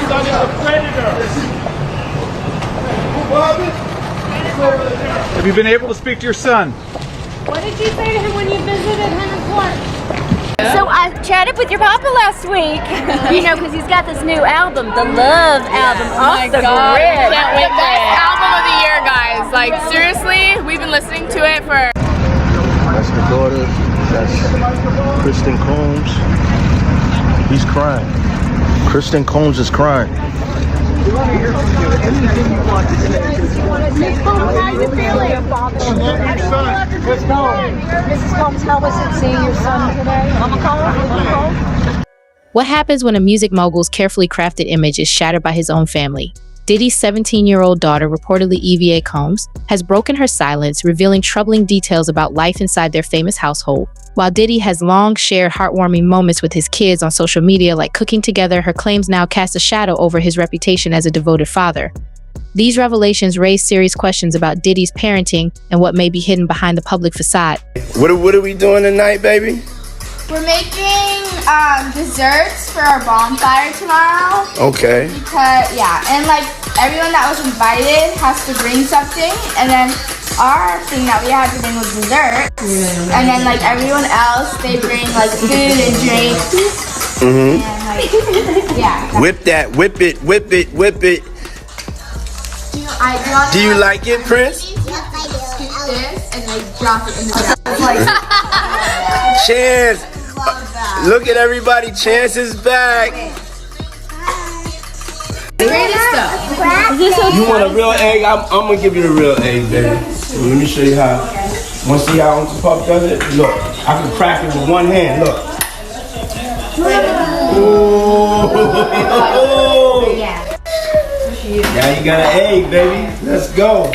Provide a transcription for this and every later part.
son is a predator. Have you been able to speak to your son? What did you say to him when you visited him in court? So I chatted with your papa last week, you know, because he's got this new album, the Love album, off the grid. Can't wait. The best album of the year, guys. Like, seriously, we've been listening to it for... That's the daughter. That's Kristen Combs. He's crying. Kristen Combs is crying. Miss Combs, how are you feeling? Mrs. Combs, how was it seeing your son today? Mama Combs? What happens when a music mogul's carefully crafted image is shattered by his own family? Diddy's 17-year-old daughter, reportedly EVA Combs, has broken her silence, revealing troubling details about life inside their famous household. While Diddy has long shared heartwarming moments with his kids on social media, like cooking together, her claims now cast a shadow over his reputation as a devoted father. These revelations raise serious questions about Diddy's parenting and what may be hidden behind the public facade. What are we doing tonight, baby? We're making desserts for our bonfire tomorrow. Okay. Because, yeah, and like everyone that was invited has to bring something, and then our thing that we had to bring was dessert. And then like everyone else, they bring like food and drinks. Mm-hmm. And like, yeah. Whip that, whip it, whip it, whip it. Do you like it, Prince? Scoop this and like drop it in the glass. Chance! Look at everybody, Chance is back. Greatest stuff. You want a real egg? I'm gonna give you the real egg, baby. So let me show you how. Want to see how Uncle Puff does it? Look, I can crack it with one hand. Look. Ooh. Now you got an egg, baby. Let's go.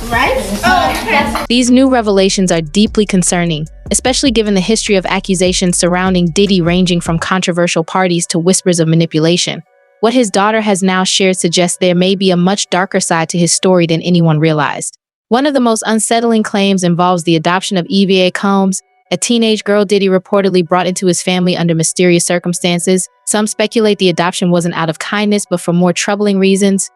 Right? Oh, okay. These new revelations are deeply concerning, especially given the history of accusations surrounding Diddy ranging from controversial parties to whispers of manipulation. What his daughter has now shared suggests there may be a much darker side to his story than anyone realized. One of the most unsettling claims involves the adoption of EVA Combs, a teenage girl Diddy reportedly brought into his family under mysterious circumstances. Some speculate the adoption wasn't out of kindness, but for more troubling reasons.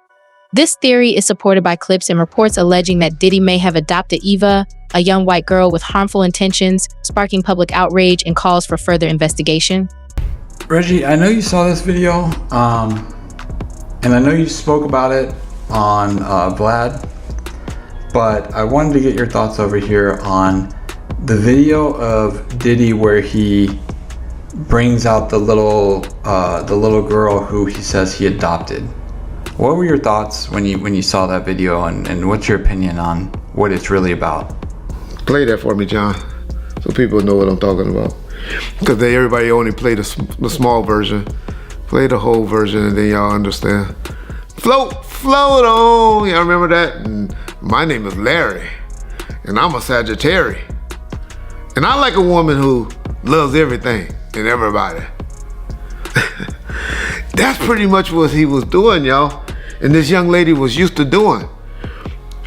This theory is supported by clips and reports alleging that Diddy may have adopted Eva, a young white girl with harmful intentions, sparking public outrage and calls for further investigation. Reggie, I know you saw this video, and I know you spoke about it on Vlad, but I wanted to get your thoughts over here on the video of Diddy where he brings out the little girl who he says he adopted. What were your thoughts when you saw that video, and what's your opinion on what it's really about? Play that for me, John, so people know what I'm talking about. Because everybody only played the small version. Play the whole version and then y'all understand. Float on, y'all remember that? And my name is Larry, and I'm a Sagittarius. And I like a woman who loves everything and everybody. That's pretty much what he was doing, y'all. And this young lady was used to doing.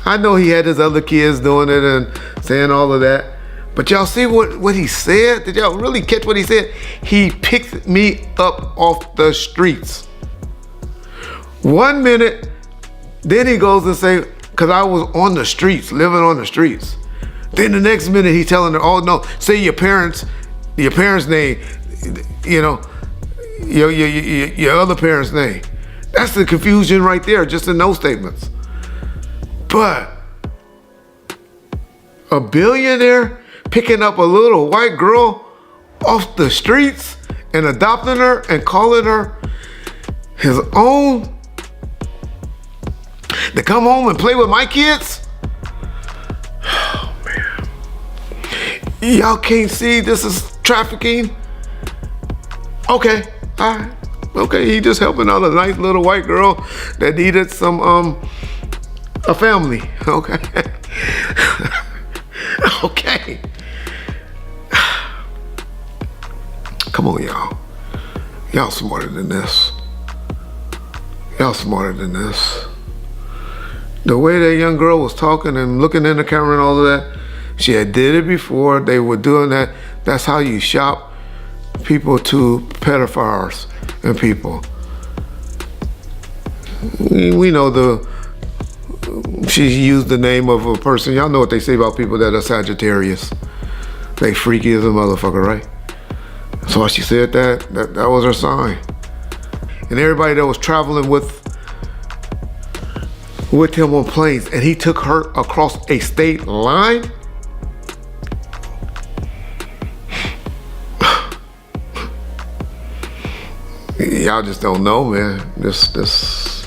I know he had his other kids doing it and saying all of that. But y'all see what he said? Did y'all really catch what he said? He picked me up off the streets. 1 minute, then he goes and say, because I was on the streets, living on the streets. Then the next minute he's telling her, oh no, say your parents' name, you know, your other parents' name. That's the confusion right there, just in those statements. But a billionaire picking up a little white girl off the streets and adopting her and calling her his own to come home and play with my kids? Oh man. Y'all can't see this is trafficking? Okay, all right. Okay, he just helping out a nice little white girl that needed some, a family, okay? Okay. Come on, y'all. Y'all smarter than this. Y'all smarter than this. The way that young girl was talking and looking in the camera and all of that, she had did it before. They were doing that. That's how you shop people to pedophiles and people. we know she used the name of a person. Y'all know what they say about people that are Sagittarius. They freaky as a motherfucker, right? So when she said that was her sign. And everybody that was traveling with him on planes, and he took her across a state line. Y'all just don't know, man. This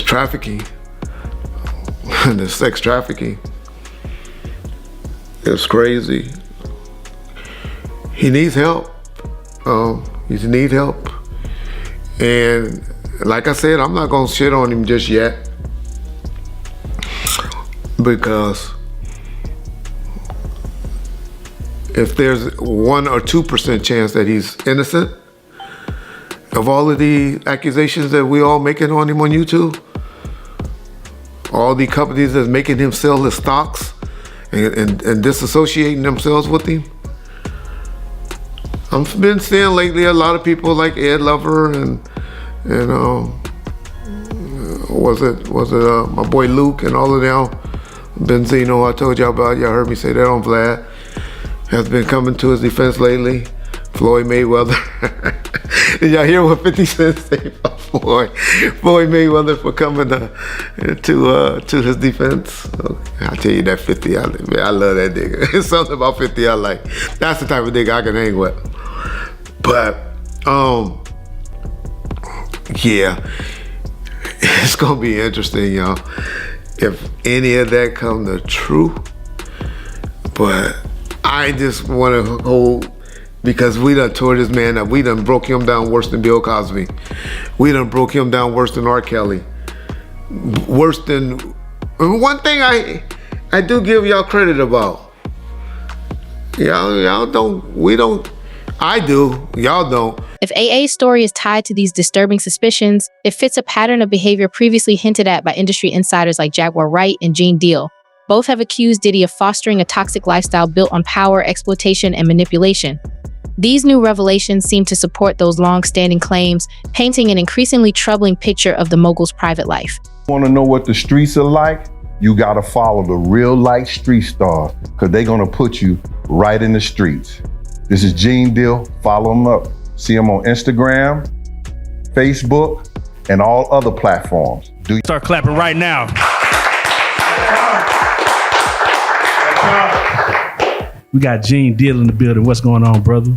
trafficking, this sex trafficking, it's crazy. He needs help. He needs help. And like I said, I'm not gonna shit on him just yet, because if there's 1 or 2% chance that he's innocent of all of the accusations that we all making on him on YouTube, all the companies that's making him sell his stocks and disassociating themselves with him. I've been seeing lately a lot of people like Ed Lover and was it my boy Luke and all of them. Benzino, I told y'all about. Y'all heard me say that on Vlad. Has been coming to his defense lately. Floyd Mayweather. Did y'all hear what 50 Cent said about Floyd Mayweather for coming to his defense? I'll tell you that 50, I love that nigga. It's something about 50 I like. That's the type of nigga I can hang with. But, yeah, it's gonna be interesting, y'all, if any of that come to true. But I just wanna hold, because we done tore this man up. We done broke him down worse than Bill Cosby. We done broke him down worse than R. Kelly. Worse than, one thing I do give y'all credit about. Y'all don't, I do, y'all don't. If AA's story is tied to these disturbing suspicions, it fits a pattern of behavior previously hinted at by industry insiders like Jaguar Wright and Gene Deal. Both have accused Diddy of fostering a toxic lifestyle built on power, exploitation, and manipulation. These new revelations seem to support those long-standing claims, painting an increasingly troubling picture of the mogul's private life. Want to know what the streets are like? You got to follow the real-life street stars, because they're going to put you right in the streets. This is Gene Deal. Follow him up. See him on Instagram, Facebook, and all other platforms. Start clapping right now. We got Gene Deal in the building. What's going on, brother?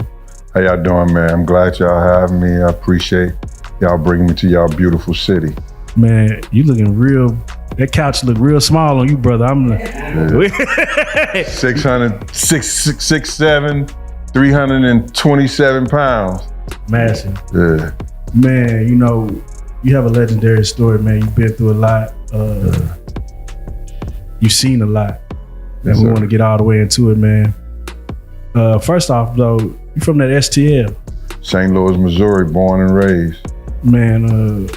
How y'all doing, man? I'm glad y'all having me. I appreciate y'all bringing me to y'all beautiful city. Man, you looking real, that couch look real small on you, brother. I'm like, 6'7", 327 pounds. Massive. Yeah. Man, you know, you have a legendary story, man. You've been through a lot. You've seen a lot. And we want to get all the way into it, man. First off, though, you from that STL? St. Louis, Missouri, born and raised. Man,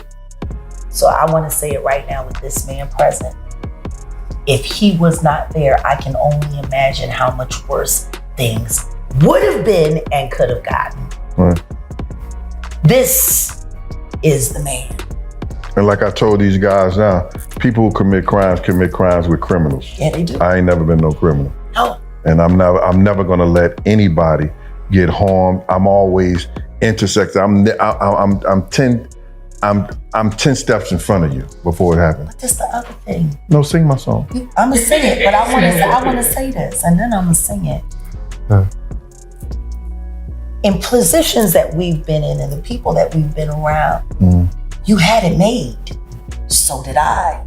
So I want to say it right now with this man present. If he was not there, I can only imagine how much worse things would have been and could have gotten. Right. This is the man. And like I told these guys now, people who commit crimes with criminals. Yeah, they do. I ain't never been no criminal. No. And I'm never gonna let anybody get harmed. I'm always intersected. I'm 10 steps in front of you before it happens. But that's the other thing. No, sing my song. I'm gonna sing it, but I want to say this, and then I'm gonna sing it. In positions that we've been in, and the people that we've been around, you had it made. So did I.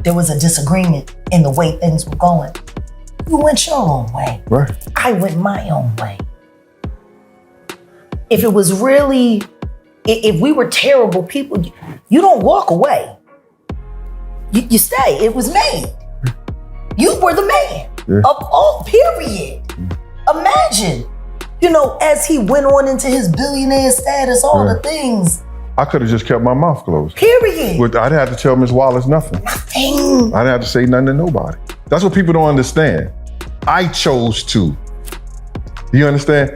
There was a disagreement in the way things were going. You went your own way. Right. I went my own way. If it was really, if we were terrible people, you don't walk away. You stay. It was made. You were the man of all, period. Imagine, as he went on into his billionaire status, all the things. I could have just kept my mouth closed. Period. I didn't have to tell Miss Wallace nothing. Nothing. I didn't have to say nothing to nobody. That's what people don't understand. I chose to. You understand?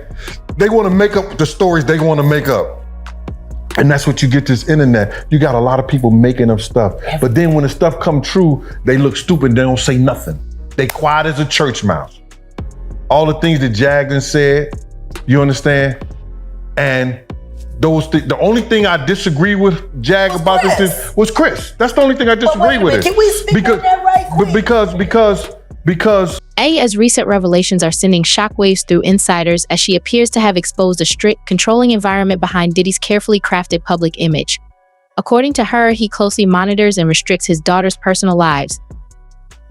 They want to make up the stories they want to make up. And that's what you get this internet. You got a lot of people making up stuff. But then when the stuff come true, they look stupid, they don't say nothing. They quiet as a church mouse. All the things that Jagden said, you understand? And the only thing I disagree with Jag about this was Chris. That's the only thing I disagree with it. Can we speak on that right quick? Because Aya's recent revelations are sending shockwaves through insiders as she appears to have exposed a strict, controlling environment behind Diddy's carefully crafted public image. According to her, he closely monitors and restricts his daughter's personal lives.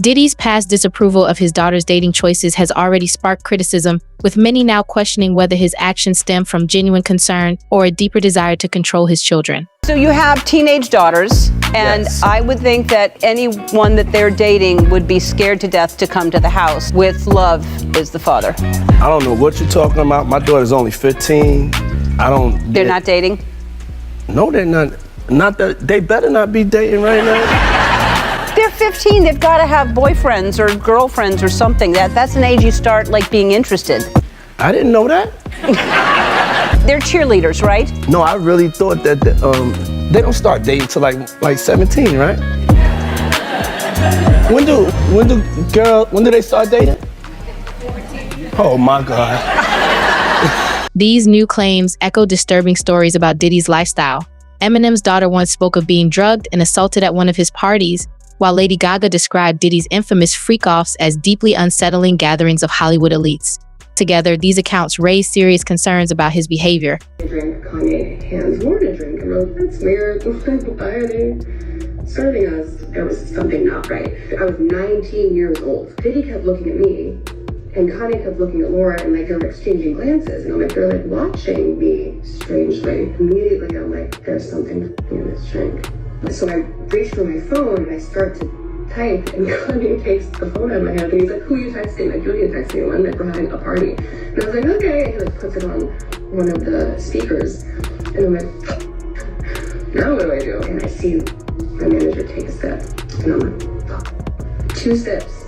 Diddy's past disapproval of his daughter's dating choices has already sparked criticism, with many now questioning whether his actions stem from genuine concern or a deeper desire to control his children. So you have teenage daughters, and Yes. I would think that anyone that they're dating would be scared to death to come to the house with Love as the father. I don't know what you're talking about. My daughter's only 15. They're not dating? No, they're not. Not that they better not be dating right now. They're 15. They've got to have boyfriends or girlfriends or something. That's an age you start like being interested. I didn't know that. They're cheerleaders, right? No, I really thought that they don't start dating till like 17, right? When do they start dating? Oh my God. These new claims echo disturbing stories about Diddy's lifestyle. Eminem's daughter once spoke of being drugged and assaulted at one of his parties, while Lady Gaga described Diddy's infamous freak-offs as deeply unsettling gatherings of Hollywood elites. Together, these accounts raise serious concerns about his behavior. I drank Kanye hands more to drink, and I was like, that's weird. Why are they serving us? There was something not right. I was 19 years old. Diddy kept looking at me, and Kanye kept looking at Laura, and like they were exchanging glances, and I'm like, they're like watching me strangely. Immediately, I'm like, there's something in this drink. So I reach for my phone, and I start to type, and Kanye takes the phone out of my hand, and he's like, who are you texting? Like, Julia texted me, and like, we're having a party. And I was like, okay, and he like puts it on one of the speakers, and I'm like, now what do I do? And I see my manager take a step, and I'm like, fuck. 2 steps,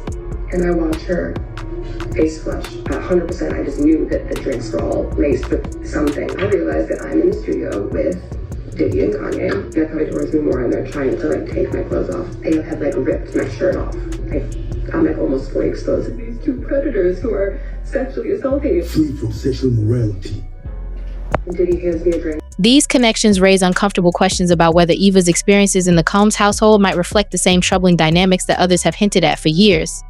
and I watch her face flush. 100%, I just knew that the drinks were all laced with something. I realized that I'm in the studio with Diddy and Kanye. They're coming towards me more, and they're trying to like take my clothes off. They have like ripped my shirt off. I'm like almost fully exposed to these 2 predators who are sexually assaulting me. Free from sexual morality. And Diddy hands me a drink. These connections raise uncomfortable questions about whether Eva's experiences in the Combs household might reflect the same troubling dynamics that others have hinted at for years.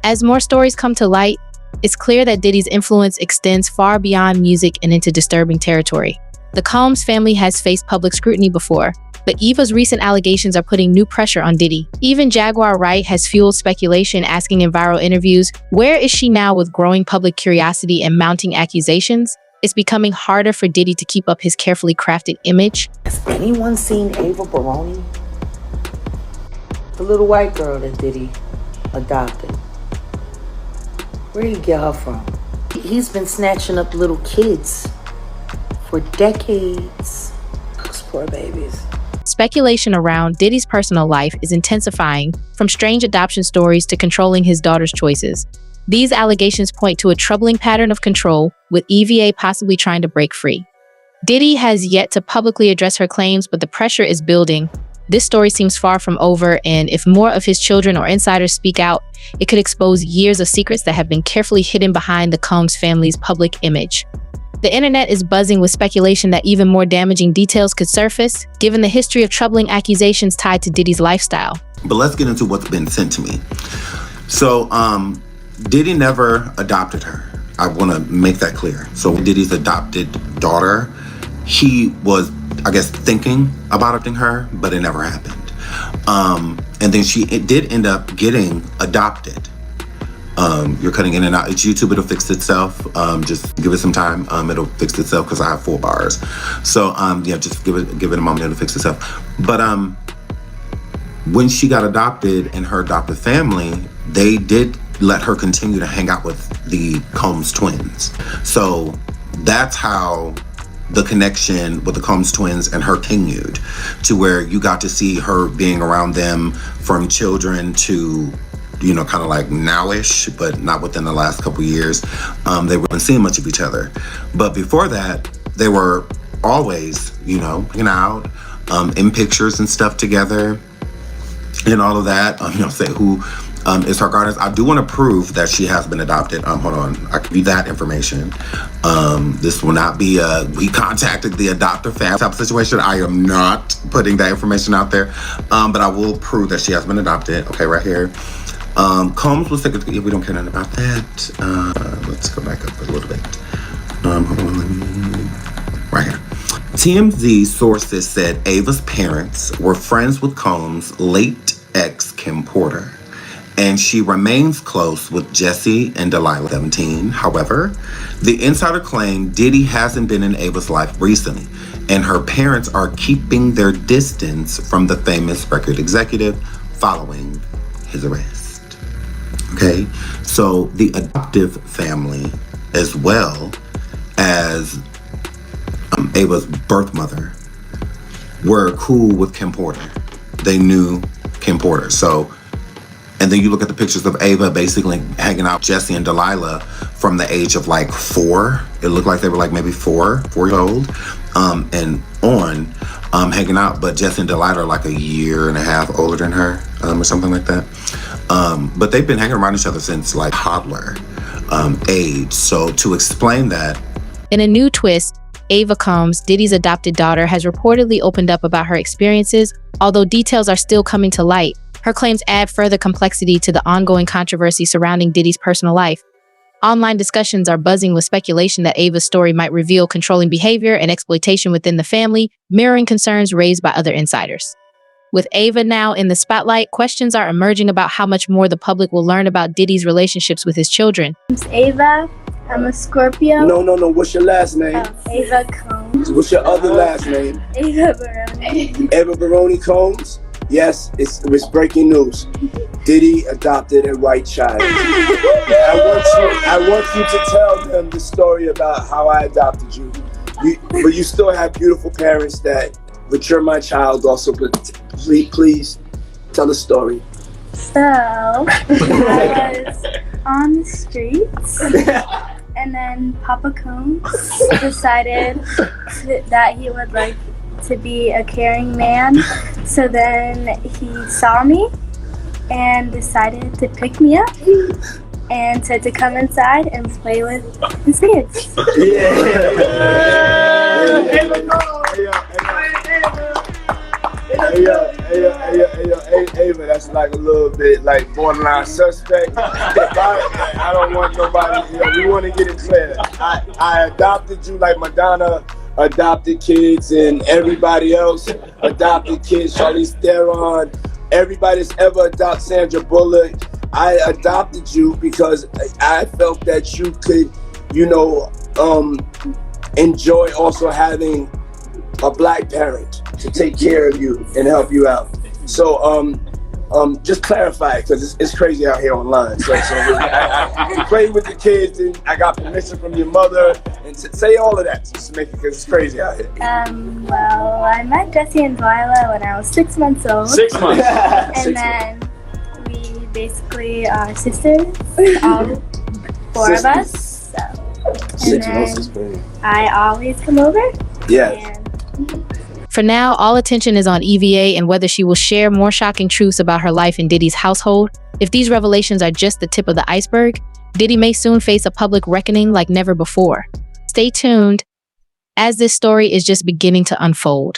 As more stories come to light, it's clear that Diddy's influence extends far beyond music and into disturbing territory. The Combs family has faced public scrutiny before, but Eva's recent allegations are putting new pressure on Diddy. Even Jaguar Wright has fueled speculation, asking in viral interviews, where is she now with growing public curiosity and mounting accusations? It's becoming harder for Diddy to keep up his carefully crafted image. Has anyone seen Ava Baroni? The little white girl that Diddy adopted. Where did he get her from? He's been snatching up little kids for decades. Those poor babies. Speculation around Diddy's personal life is intensifying, from strange adoption stories to controlling his daughter's choices. These allegations point to a troubling pattern of control, with EVA possibly trying to break free. Diddy has yet to publicly address her claims, but the pressure is building. This story seems far from over, and if more of his children or insiders speak out, it could expose years of secrets that have been carefully hidden behind the Combs family's public image. The internet is buzzing with speculation that even more damaging details could surface, given the history of troubling accusations tied to Diddy's lifestyle. But let's get into what's been sent to me. So, Diddy never adopted her. I want to make that clear. So Diddy's adopted daughter, he was, I guess, thinking about adopting her, but it never happened. And then it did end up getting adopted. You're cutting in and out. It's YouTube, it'll fix itself. Just give it some time. It'll fix itself because I have 4 bars. So yeah, just give it a moment, it'll fix itself. But when she got adopted and her adopted family, they did let her continue to hang out with the Combs twins. So that's how the connection with the Combs twins and her continued, to where you got to see her being around them from children to, you know, kind of like nowish, but not within the last couple years. They weren't seeing much of each other. But before that, they were always, you know, hanging out in pictures and stuff together and all of that. You know, say who is her guardian. I do want to prove that she has been adopted. Hold on, I can give you that information. This will not be we contacted the adopter family type of situation. I am not putting that information out there, but I will prove that she has been adopted. Okay, right here. Combs was thinking, we don't care nothing about that. Let's go back up a little bit. Hold on, right here. TMZ sources said Ava's parents were friends with Combs' late ex, Kim Porter, and she remains close with Jesse and Delilah, 17. However, the insider claimed Diddy hasn't been in Ava's life recently, and her parents are keeping their distance from the famous record executive following his arrest. Okay, so the adoptive family, as well as Ava's birth mother, were cool with Kim Porter. They knew Kim Porter. So, and then you look at the pictures of Ava basically hanging out with Jesse and Delilah from the age of like 4. It looked like they were like maybe 4 years old, and on hanging out. But Jesse and Delilah are like a year and a half older than her, or something like that. But they've been hanging around each other since like toddler age. So to explain that. In a new twist, Ava Combs, Diddy's adopted daughter, has reportedly opened up about her experiences, although details are still coming to light. Her claims add further complexity to the ongoing controversy surrounding Diddy's personal life. Online discussions are buzzing with speculation that Ava's story might reveal controlling behavior and exploitation within the family, mirroring concerns raised by other insiders. With Ava now in the spotlight, questions are emerging about how much more the public will learn about Diddy's relationships with his children. I'm Ava. I'm a Scorpio. No. What's your last name? Ava Combs. What's your other last name? Ava Baroni. Ava Baroni Combs? Yes, it's breaking news. Diddy adopted a white child. I want you to tell them the story about how I adopted you. But you still have beautiful parents but you're my child also. But please tell the story. So, I was on the streets, and then Papa Combs decided that he would like to be a caring man. So then he saw me and decided to pick me up and said to come inside and play with his kids. Ava, that's like a little bit like borderline suspect. I don't want nobody, we want to get it clear. I adopted you like Madonna adopted kids and everybody else adopted kids. Charlize Theron, everybody that's ever adopted Sandra Bullock. I adopted you because I felt that you could, enjoy also having a black parent to take care of you and help you out. So just clarify, because it's crazy out here online. So I played with the kids and I got permission from your mother and say all of that just to make it, because it's crazy out here. Well, I met Jesse and Delilah when I was 6 months old. 6 months. And then we basically are sisters, all 4 of us. So. 6 months is crazy. I always come over. Yeah. For now, all attention is on EVA and whether she will share more shocking truths about her life in Diddy's household. If these revelations are just the tip of the iceberg, Diddy may soon face a public reckoning like never before. Stay tuned, as this story is just beginning to unfold.